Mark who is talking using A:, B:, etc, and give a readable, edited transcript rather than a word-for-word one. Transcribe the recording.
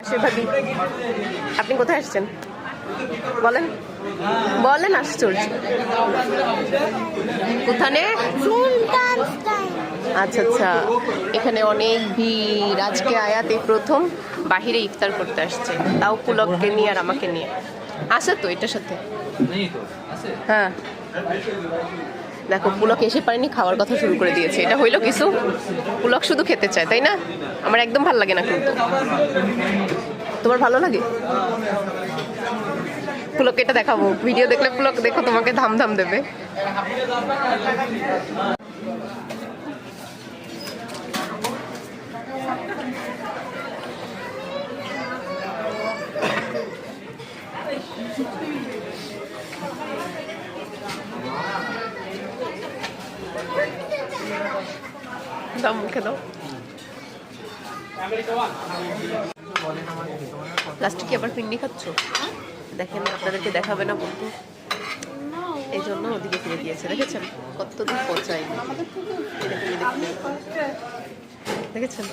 A: ভাবি আপনি কোথায় আসছেন বলেন বলেন আশ্চর্য কোথানে আচ্ছা আচ্ছা এখানে অনেক ভিড় আজকে আয়াত এই প্রথম বাহিরে ইফতার করতে আসছে তাও পুলককে নিয়ে আর আমাকে নিয়ে আসে তো এটার সাথে হ্যাঁ দেখো পুলক এসে পারেনি খাওয়ার কথা শুরু করে দিয়েছে এটা হইলো কিছু পুলক শুধু খেতে চায় তাই না আমার একদম ভালো লাগে না কিন্তু তোমার ভালো লাগে পুলককে এটা দেখাবো ভিডিও দেখলে পুলক দেখো তোমাকে ধাম ধাম দেবে দাও মুখে দাও লাস্টে কি আবার পিন্ডি খাচ্ছ দেখেন আপনাদেরকে দেখাবে না বলতো এই জন্য ওদিকে ফিরে দিয়েছে দেখেছেন কতদিন পচাই দেখেছেন